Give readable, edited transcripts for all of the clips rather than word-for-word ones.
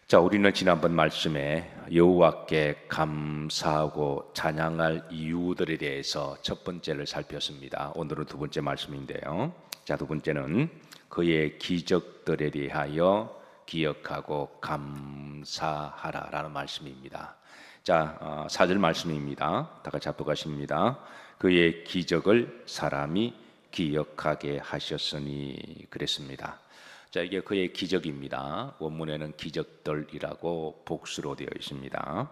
자, 우리는 지난번 말씀에 여호와께 감사하고 찬양할 이유들에 대해서 첫 번째를 살폈습니다. 오늘은 두 번째 말씀인데요. 자, 두 번째는 그의 기적들에 대하여 기억하고 감사하라라는 말씀입니다. 자, 4절 말씀입니다. 다 같이 합독하십니다. 그의 기적을 사람이 기억하게 하셨으니 그랬습니다. 자, 이게 그의 기적입니다. 원문에는 기적들이라고 복수로 되어 있습니다.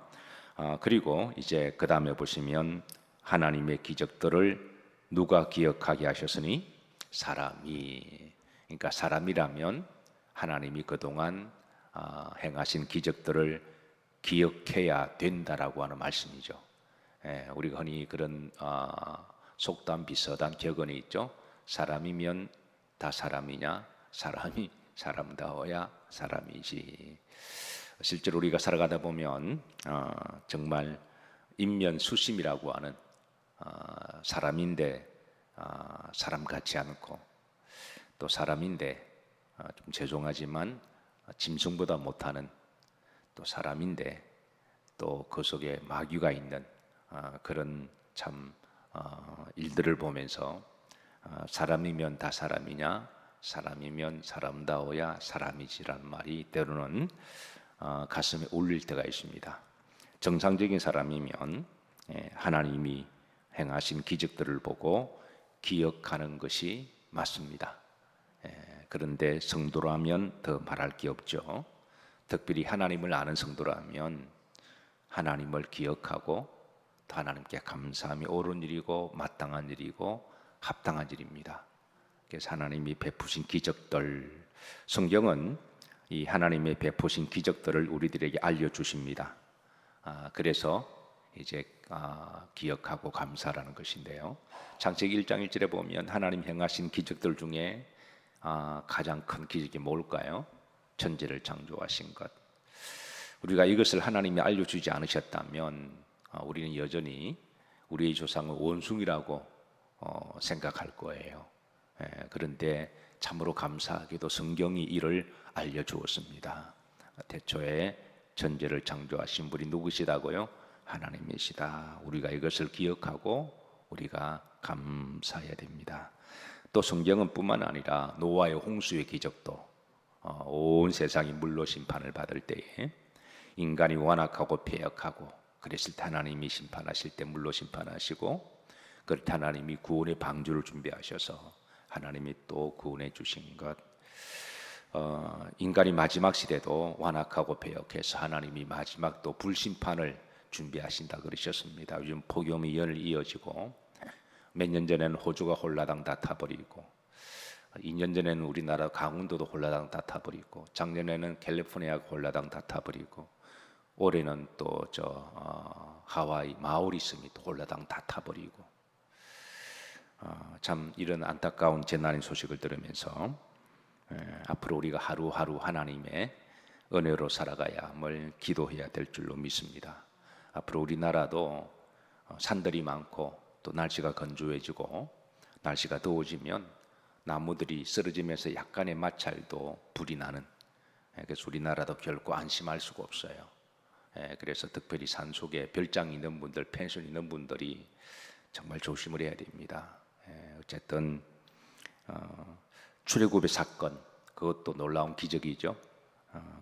그리고 이제 그 다음에 보시면 하나님의 기적들을 누가 기억하게 하셨으니 사람이, 그러니까 사람이라면 하나님이 그동안 행하신 기적들을 기억해야 된다라고 하는 말씀이죠. 우리가 흔히 그런 속담 비슷한 격언이 있죠. 사람이면 다 사람이냐? 사람이 사람다워야 사람이지. 실제로 우리가 살아가다 보면 정말 인면수심이라고 하는 사람인데 사람 같지 않고, 또 사람인데 좀 죄송하지만 짐승보다 못하는, 또 사람인데 또 그 속에 마귀가 있는 그런 참 일들을 보면서 사람이면 다 사람이냐? 사람이면 사람다워야 사람이지라는 말이 때로는 가슴에 울릴 때가 있습니다. 정상적인 사람이면 하나님이 행하신 기적들을 보고 기억하는 것이 맞습니다. 그런데 성도라면 더 말할 게 없죠. 특별히 하나님을 아는 성도라면 하나님을 기억하고 또 하나님께 감사함이 옳은 일이고 마땅한 일이고 합당한 일입니다. 그래서 하나님이 베푸신 기적들, 성경은 이 하나님의 베푸신 기적들을 우리들에게 알려주십니다. 그래서 이제 기억하고 감사라는 것인데요. 창세기 1장 1절에 보면 하나님 행하신 기적들 중에 가장 큰 기적이 뭘까요? 천지를 창조하신 것. 우리가 이것을 하나님이 알려주지 않으셨다면 우리는 여전히 우리의 조상은 원숭이라고 생각할 거예요. 그런데 참으로 감사하게도 성경이 이를 알려주었습니다. 태초에 천지를 창조하신 분이 누구시다고요? 하나님이시다. 우리가 이것을 기억하고 우리가 감사해야 됩니다. 또 성경은 뿐만 아니라 노아의 홍수의 기적도 온 세상이 물로 심판을 받을 때에 인간이 완악하고 패역하고 그랬을 때 하나님이 심판하실 때 물로 심판하시고, 그럴 때 하나님이 구원의 방주를 준비하셔서 하나님이 또 구원해 주신 것. 인간이 마지막 시대도 완악하고 배역해서 하나님이 마지막 또 불심판을 준비하신다 그러셨습니다. 요즘 폭염이 열 이어지고, 몇 년 전에는 호주가 홀라당 다 타버리고, 2년 전에는 우리나라 강원도도 홀라당 다 타버리고, 작년에는 캘리포니아가 홀라당 다 타버리고, 올해는 또 하와이 마우리섬이 또 홀라당 다 타버리고, 참 이런 안타까운 재난의 소식을 들으면서 앞으로 우리가 하루하루 하나님의 은혜로 살아가야함을 기도해야 될 줄로 믿습니다. 앞으로 우리나라도 산들이 많고 또 날씨가 건조해지고 날씨가 더워지면 나무들이 쓰러지면서 약간의 마찰도 불이 나는, 그래서 우리나라도 결코 안심할 수가 없어요. 그래서 특별히 산속에 별장 있는 분들, 펜션 있는 분들이 정말 조심을 해야 됩니다. 어쨌든 출애굽의 사건, 그것도 놀라운 기적이죠.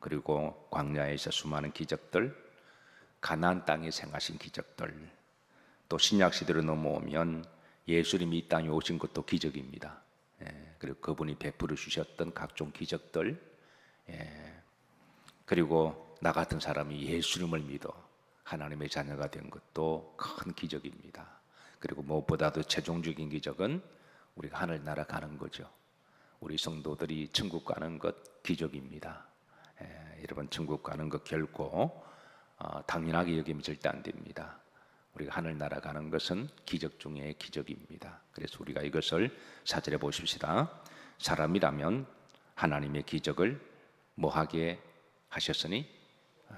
그리고 광야에서 수많은 기적들, 가나안 땅에 행하신 기적들, 또 신약 시대로 넘어오면 예수님이 이 땅에 오신 것도 기적입니다. 그리고 그분이 베풀어 주셨던 각종 기적들, 그리고 나 같은 사람이 예수님을 믿어 하나님의 자녀가 된 것도 큰 기적입니다. 그리고 무엇보다도 최종적인 기적은 우리가 하늘나라 가는 거죠. 우리 성도들이 천국 가는 것 기적입니다. 여러분, 천국 가는 것 결코 당연하게 여기면 절대 안 됩니다. 우리가 하늘나라 가는 것은 기적 중에 기적입니다. 그래서 우리가 이것을 4절에 보십시다. 사람이라면 하나님의 기적을 뭐하게 하셨으니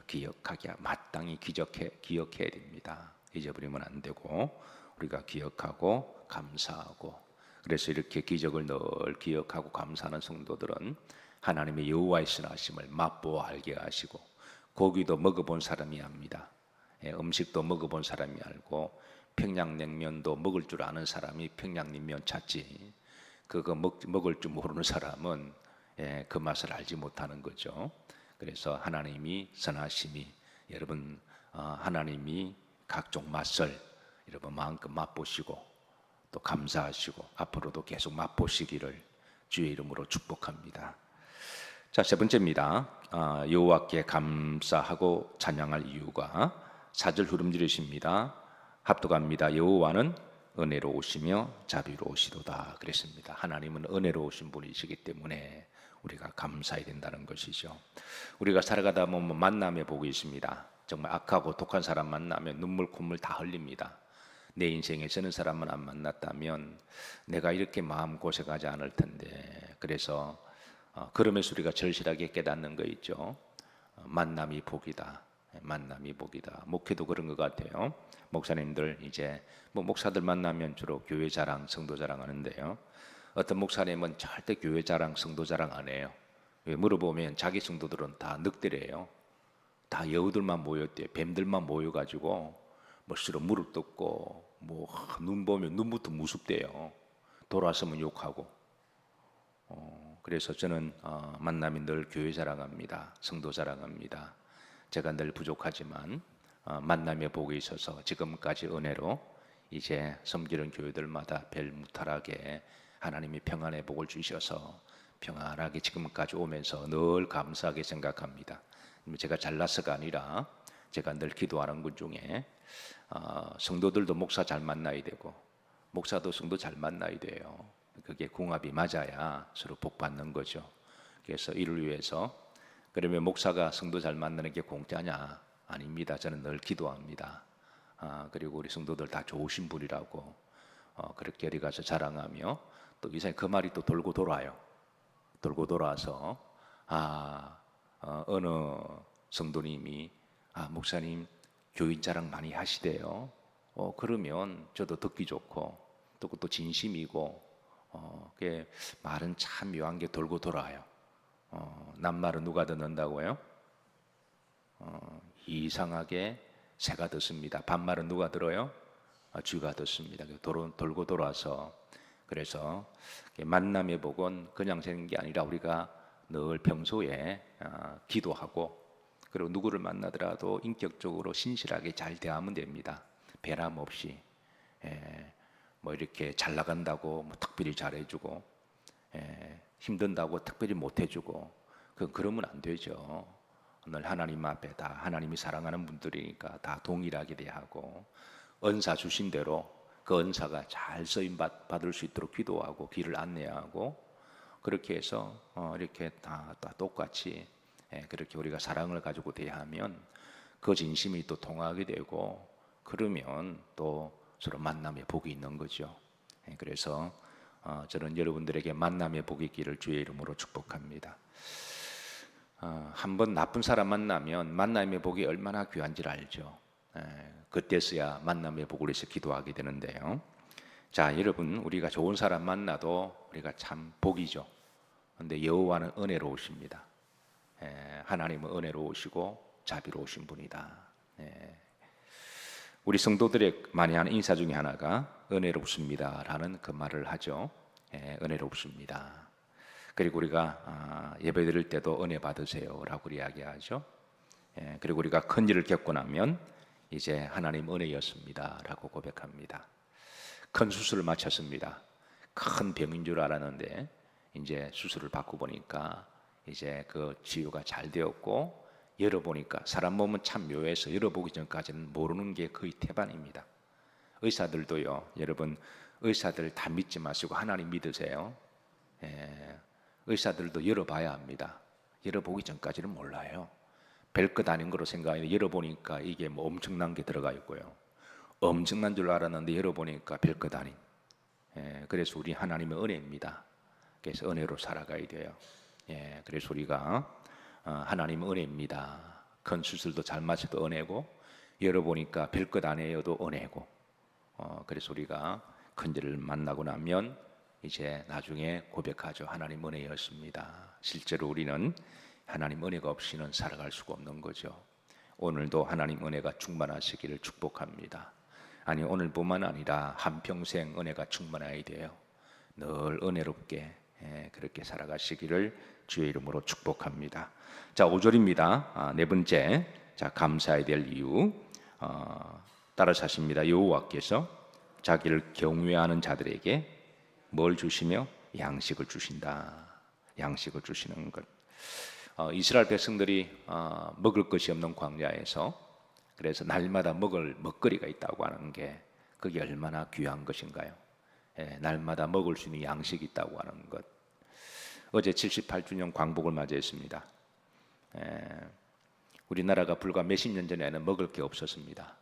기억하게, 마땅히 기억해야 됩니다. 잊어버리면 안 되고 우리가 기억하고 감사하고, 그래서 이렇게 기적을 늘 기억하고 감사하는 성도들은 하나님의 여호와의 선하심을 맛보아 알게 하시고, 고기도 먹어본 사람이 압니다. 음식도 먹어본 사람이 알고 평양냉면도 먹을 줄 아는 사람이 평양냉면 찾지. 그거 먹을 줄 모르는 사람은 그 맛을 알지 못하는 거죠. 그래서 하나님이 선하심이 여러분 하나님이 각종 맛을 여러분 마음껏 맛보시고 또 감사하시고 앞으로도 계속 맛보시기를 주의 이름으로 축복합니다. 자, 세 번째입니다. 여호와께 감사하고 찬양할 이유가 4절 흐름지르십니다. 합독합니다. 여호와는 은혜로우시며 자비로우시도다 그랬습니다. 하나님은 은혜로우신 분이시기 때문에 우리가 감사해야 된다는 것이죠. 우리가 살아가다 보면 만남의 복이 있습니다. 정말 악하고 독한 사람 만나면 눈물 콧물 다 흘립니다. 내 인생에 저는 사람만 안 만났다면 내가 이렇게 마음 고생하지 않을 텐데. 그래서 그러면서 우리가 절실하게 깨닫는 거 있죠. 만남이 복이다. 만남이 복이다. 목회도 그런 것 같아요. 목사님들 이제 목사들 만나면 주로 교회 자랑, 성도 자랑 하는데요. 어떤 목사님은 절대 교회 자랑, 성도 자랑 안 해요. 왜 물어보면 자기 성도들은 다 늑대래요. 다 여우들만 모였대요. 뱀들만 모여가지고 멋스러 무릎 뜯고 눈 보면 눈부터 무섭대요. 돌아서면 욕하고. 그래서 저는 만남이 늘 교회 자랑합니다. 성도 자랑합니다. 제가 늘 부족하지만 만남의 복이 있어서 지금까지 은혜로 이제 섬기는 교회들마다 별 무탈하게 하나님이 평안의 복을 주셔서 평안하게 지금까지 오면서 늘 감사하게 생각합니다. 제가 잘나서가 아니라 제가 늘 기도하는 것 중에 성도들도 목사 잘 만나야 되고 목사도 성도 잘 만나야 돼요. 그게 궁합이 맞아야 서로 복 받는 거죠. 그래서 이를 위해서 그러면 목사가 성도 잘 만나는 게 공짜냐? 아닙니다. 저는 늘 기도합니다. 그리고 우리 성도들 다 좋으신 분이라고 그렇게 어디 가서 자랑하며 또 이상에 그 말이 또 돌고 돌아요. 돌고 돌아서 어느 성도님이 목사님 교인 자랑 많이 하시대요. 그러면 저도 듣기 좋고 또 그것도 진심이고 그 말은 참 묘한 게 돌고 돌아요. 남말은 누가 듣는다고요? 이상하게 새가 듣습니다. 반말은 누가 들어요? 쥐가 듣습니다. 돌고 돌아서 그래서 만남의 복은 그냥 되는 게 아니라 우리가 늘 평소에 기도하고 그리고 누구를 만나더라도 인격적으로 신실하게 잘 대하면 됩니다. 배람 없이 이렇게 잘 나간다고 특별히 잘해주고 힘든다고 특별히 못해주고 그러면 안 되죠. 오늘 하나님 앞에 다 하나님이 사랑하는 분들이니까 다 동일하게 대하고 은사 주신 대로 그 은사가 잘 쓰임 받을 수 있도록 기도하고 길을 안내하고 그렇게 해서 이렇게 다 똑같이 그렇게 우리가 사랑을 가지고 대하면 그 진심이 또 통하게 되고 그러면 또 서로 만남의 복이 있는 거죠. 그래서 저는 여러분들에게 만남의 복이 있기를 주의 이름으로 축복합니다. 한번 나쁜 사람 만나면 만남의 복이 얼마나 귀한지를 알죠. 그때서야 만남의 복을 위해서 기도하게 되는데요. 자, 여러분 우리가 좋은 사람 만나도 우리가 참 복이죠. 그런데 여호와는 은혜로우십니다. 하나님은 은혜로우시고 자비로우신 분이다. 우리 성도들의 많이 하는 인사 중에 하나가 은혜롭습니다라는 그 말을 하죠. 은혜롭습니다. 그리고 우리가 예배 드릴 때도 은혜 받으세요라고 이야기하죠. 그리고 우리가 큰 일을 겪고 나면 이제 하나님 은혜였습니다라고 고백합니다. 큰 수술을 마쳤습니다. 큰 병인 줄 알았는데 이제 수술을 받고 보니까 이제 그 치유가 잘 되었고 열어보니까 사람 몸은 참 묘해서 열어보기 전까지는 모르는 게 거의 태반입니다. 의사들도요. 여러분 의사들 다 믿지 마시고 하나님 믿으세요. 의사들도 열어봐야 합니다. 열어보기 전까지는 몰라요. 별것 아닌 거로 생각해요. 열어보니까 이게 뭐 엄청난 게 들어가 있고요. 엄청난 줄 알았는데 열어보니까 별것 아닌. 그래서 우리 하나님의 은혜입니다. 그래서 은혜로 살아가야 돼요. 그래서 우리가 하나님의 은혜입니다. 큰 수술도 잘 마쳐도 은혜고 열어보니까 별것 아니어도 은혜고 그래서 우리가 큰 일을 만나고 나면 이제 나중에 고백하죠. 하나님 은혜였습니다. 실제로 우리는 하나님 은혜가 없이는 살아갈 수가 없는 거죠. 오늘도 하나님 은혜가 충만하시기를 축복합니다. 아니 오늘뿐만 아니라 한평생 은혜가 충만해야 돼요. 늘 은혜롭게 그렇게 살아가시기를 주의 이름으로 축복합니다. 자, 5절입니다. 네 번째, 자 감사해야 될 이유 따라서 하십니다. 여호와께서 자기를 경외하는 자들에게 뭘 주시며 양식을 주신다. 양식을 주시는 것. 이스라엘 백성들이 먹을 것이 없는 광야에서 그래서 날마다 먹을 먹거리가 있다고 하는 게 그게 얼마나 귀한 것인가요? 날마다 먹을 수 있는 양식이 있다고 하는 것. 어제 78주년 광복을 맞이했습니다. 우리나라가 불과 몇십 년 전에는 먹을 게 없었습니다.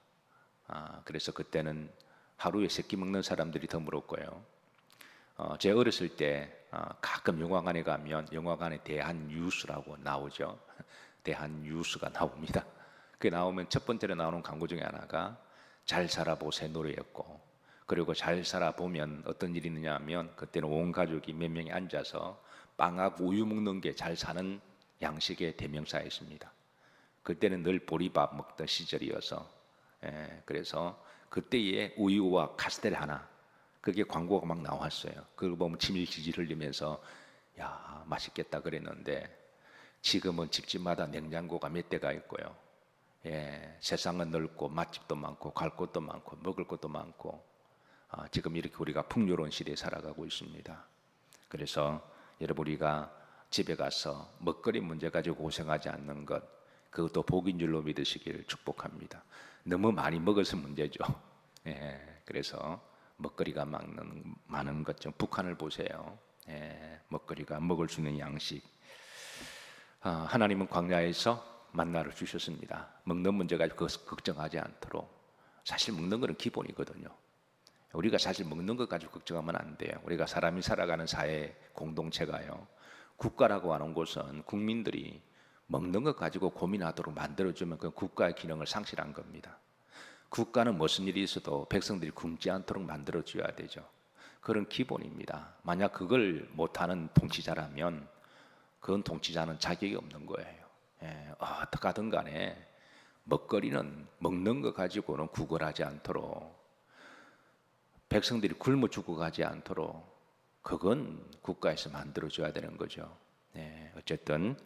그래서 그때는 하루에 3끼 먹는 사람들이 드물었고요. 제 어렸을 때 가끔 영화관에 가면 영화관에 대한뉴스라고 나오죠. 대한뉴스가 나옵니다. 그게 나오면 첫 번째로 나오는 광고 중에 하나가 잘 살아보세 노래였고, 그리고 잘 살아보면 어떤 일이 있느냐 하면 그때는 온 가족이 몇 명이 앉아서 빵하고 우유 먹는 게 잘 사는 양식의 대명사였습니다. 그때는 늘 보리밥 먹던 시절이어서 그래서 그때의 우유와 카스텔 하나 그게 광고가 막 나왔어요. 그걸 보면 침일지질 흘리면서 야 맛있겠다 그랬는데 지금은 집집마다 냉장고가 몇 대가 있고요. 세상은 넓고 맛집도 많고 갈 곳도 많고 먹을 것도 많고 지금 이렇게 우리가 풍요로운 시대에 살아가고 있습니다. 그래서 여러분 우리가 집에 가서 먹거리 문제 가지고 고생하지 않는 것 그것도 복인 줄로 믿으시기를 축복합니다. 너무 많이 먹어서 문제죠. 그래서 먹거리가 많은 것 좀 북한을 보세요. 먹거리가 먹을 수 있는 양식. 하나님은 광야에서 만나를 주셨습니다. 먹는 문제 가지고 걱정하지 않도록. 사실 먹는 것은 기본이거든요. 우리가 사실 먹는 것 가지고 걱정하면 안 돼요. 우리가 사람이 살아가는 사회 공동체가요. 국가라고 하는 곳은 국민들이 먹는 것 가지고 고민하도록 만들어주면 그 국가의 기능을 상실한 겁니다. 국가는 무슨 일이 있어도 백성들이 굶지 않도록 만들어줘야 되죠. 그런 기본입니다. 만약 그걸 못하는 통치자라면 그건 통치자는 자격이 없는 거예요. 어떻게 하든 간에 먹거리는 먹는 것 가지고는 구걸하지 않도록 백성들이 굶어 죽어가지 않도록 그건 국가에서 만들어줘야 되는 거죠. 어쨌든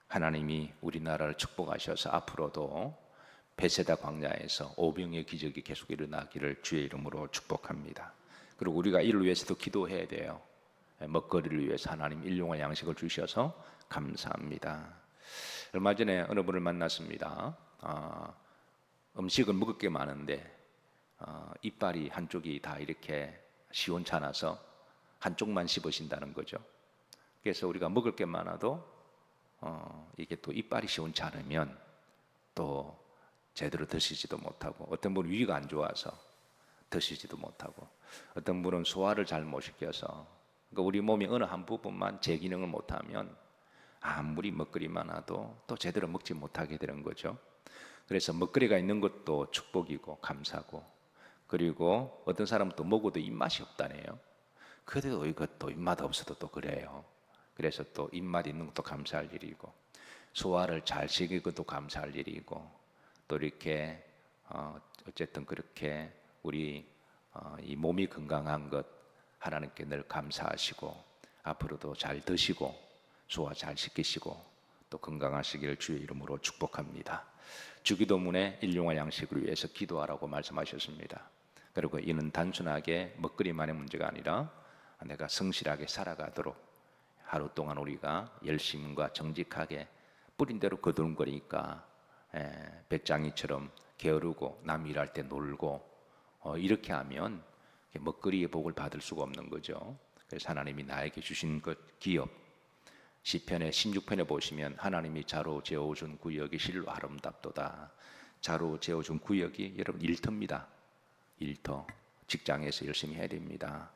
하나님이 우리나라를 축복하셔서 앞으로도 베세다 광야에서 오병의 기적이 계속 일어나기를 주의 이름으로 축복합니다. 그리고 우리가 이를 위해서도 기도해야 돼요. 먹거리를 위해서 하나님 일용할 양식을 주셔서 감사합니다. 얼마 전에 어느 분을 만났습니다. 음식을 먹을 게 많은데 이빨이 한쪽이 다 이렇게 시원찮아서 한쪽만 씹으신다는 거죠. 그래서 우리가 먹을 게 많아도 이게 또 이빨이 시원치 않으면 또 제대로 드시지도 못하고 어떤 분은 위가 안 좋아서 드시지도 못하고 어떤 분은 소화를 잘 못 시켜서 그러니까 우리 몸의 어느 한 부분만 제 기능을 못하면 아무리 먹거리 많아도 또 제대로 먹지 못하게 되는 거죠. 그래서 먹거리가 있는 것도 축복이고 감사고 그리고 어떤 사람은 또 먹어도 입맛이 없다네요. 그래도 이것도 입맛 없어도 또 그래요. 그래서 또 입맛 있는 것도 감사할 일이고 소화를 잘 시키는 것도 감사할 일이고 또 이렇게 어쨌든 그렇게 우리 이 몸이 건강한 것 하나님께 늘 감사하시고 앞으로도 잘 드시고 소화 잘 시키시고 또 건강하시기를 주의 이름으로 축복합니다. 주기도문에 일용할 양식을 위해서 기도하라고 말씀하셨습니다. 그리고 이는 단순하게 먹거리만의 문제가 아니라 내가 성실하게 살아가도록 하루 동안 우리가 열심과 정직하게 뿌린 대로 거두는거리니까 배짱이처럼 게으르고 남 일할 때 놀고 이렇게 하면 먹거리의 복을 받을 수가 없는 거죠. 그래서 하나님이 나에게 주신 것 기업 시편의 16편에 보시면 하나님이 자로 재어준 구역이 실로 아름답도다. 자로 재어준 구역이 여러분 일터입니다. 일터 직장에서 열심히 해야 됩니다.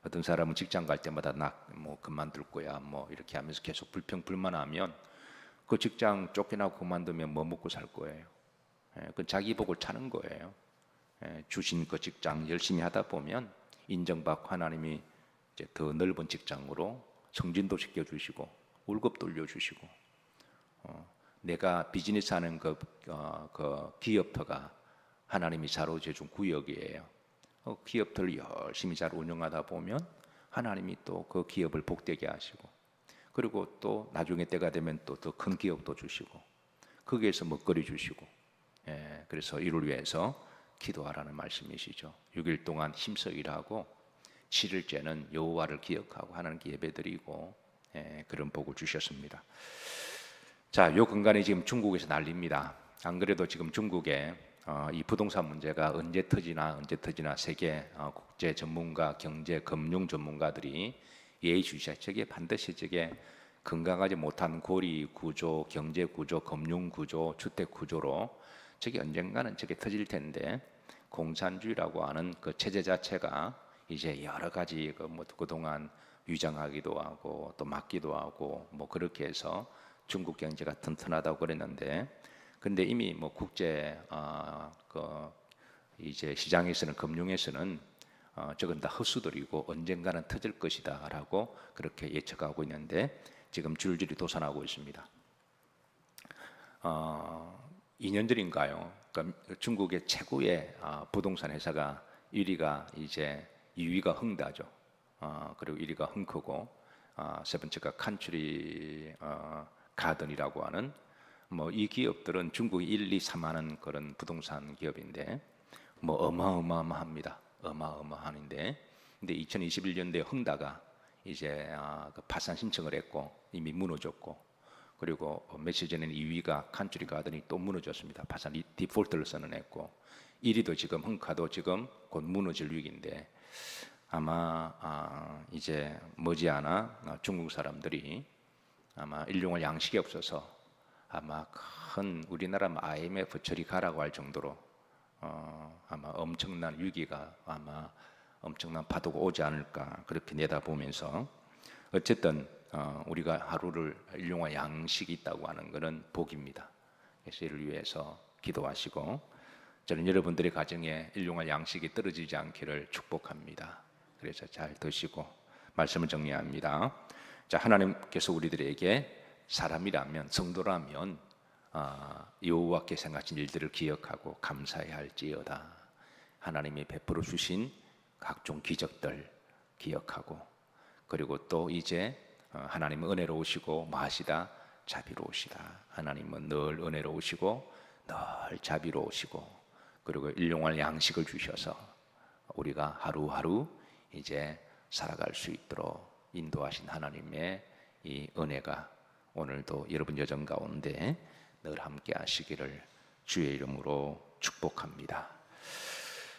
어떤 사람은 직장 갈 때마다 나 뭐 그만둘 거야 뭐 이렇게 하면서 계속 불평불만하면 그 직장 쫓겨나고 그만두면 뭐 먹고 살 거예요. 그 자기 복을 차는 거예요. 주신 그 직장 열심히 하다 보면 인정받고 하나님이 이제 더 넓은 직장으로 승진도 시켜주시고 월급 돌려주시고, 내가 비즈니스 하는 그 기업터가 하나님이 자로재준 구역이에요. 기업들을 열심히 잘 운영하다 보면 하나님이 또 그 기업을 복되게 하시고, 그리고 또 나중에 때가 되면 또 더 큰 기업도 주시고, 거기에서 먹거리 주시고, 그래서 이를 위해서 기도하라는 말씀이시죠. 6일 동안 힘써 일하고 7일째는 여호와를 기억하고 하나님께 예배드리고, 그런 복을 주셨습니다. 자, 요 근간에 지금 중국에서 난립니다. 안 그래도 지금 중국에 이 부동산 문제가 언제 터지나 세계 국제 전문가, 경제, 금융 전문가들이 예의주시하, 저게 반드시 저게 건강하지 못한 고리 구조, 경제 구조, 금융 구조, 주택 구조로 저게 언젠가는 저게 터질 텐데, 공산주의라고 하는 그 체제 자체가 이제 여러 가지 뭐 그동안 위장하기도 하고 또 막기도 하고 뭐 그렇게 해서 중국 경제가 튼튼하다고 그랬는데, 근데 이미 뭐 국제 이제 시장에서는, 금융에서는 저건 다 헛수들이고 언젠가는 터질 것이다라고 그렇게 예측하고 있는데, 지금 줄줄이 도산하고 있습니다. 2년 전인가요? 그러니까 중국의 최고의 부동산 회사가 1위가 이제 2위가 흥다죠. 그리고 1위가 흥크고, 세 번째가 칸츄리 가든이라고 하는 뭐 이 기업들은 중국 1, 2, 3 하는 그런 부동산 기업인데 뭐 어마어마합니다. 어마어마한데, 근데 2021년도에 흥다가 이제 그 파산 신청을 했고 이미 무너졌고, 그리고 며칠 전에는 2위가 칸츄리 가든이 또 무너졌습니다. 파산 디폴트를 선언했고, 1위도 지금 흥카도 지금 곧 무너질 위기인데, 아마 이제 머지않아 중국 사람들이 아마 일용할 양식이 없어서 아마 큰 우리나라 IMF 저리 가라고 할 정도로 아마 엄청난 위기가, 아마 엄청난 파도가 오지 않을까 그렇게 내다보면서, 어쨌든 우리가 하루를 일용할 양식이 있다고 하는 것은 복입니다. 그래서 이를 위해서 기도하시고, 저는 여러분들의 가정에 일용할 양식이 떨어지지 않기를 축복합니다. 그래서 잘 드시고, 말씀을 정리합니다. 자, 하나님께서 우리들에게 사람이라면, 성도라면 여호와께서 행하신 일들을 기억하고 감사해야 할지어다. 하나님이 베풀어 주신 각종 기적들 기억하고, 그리고 또 이제 하나님은 은혜로우시고 마시다 자비로우시다. 하나님은 늘 은혜로우시고 늘 자비로우시고, 그리고 일용할 양식을 주셔서 우리가 하루하루 이제 살아갈 수 있도록 인도하신 하나님의 이 은혜가 오늘도 여러분 여정 가운데 늘 함께 하시기를 주의 이름으로 축복합니다.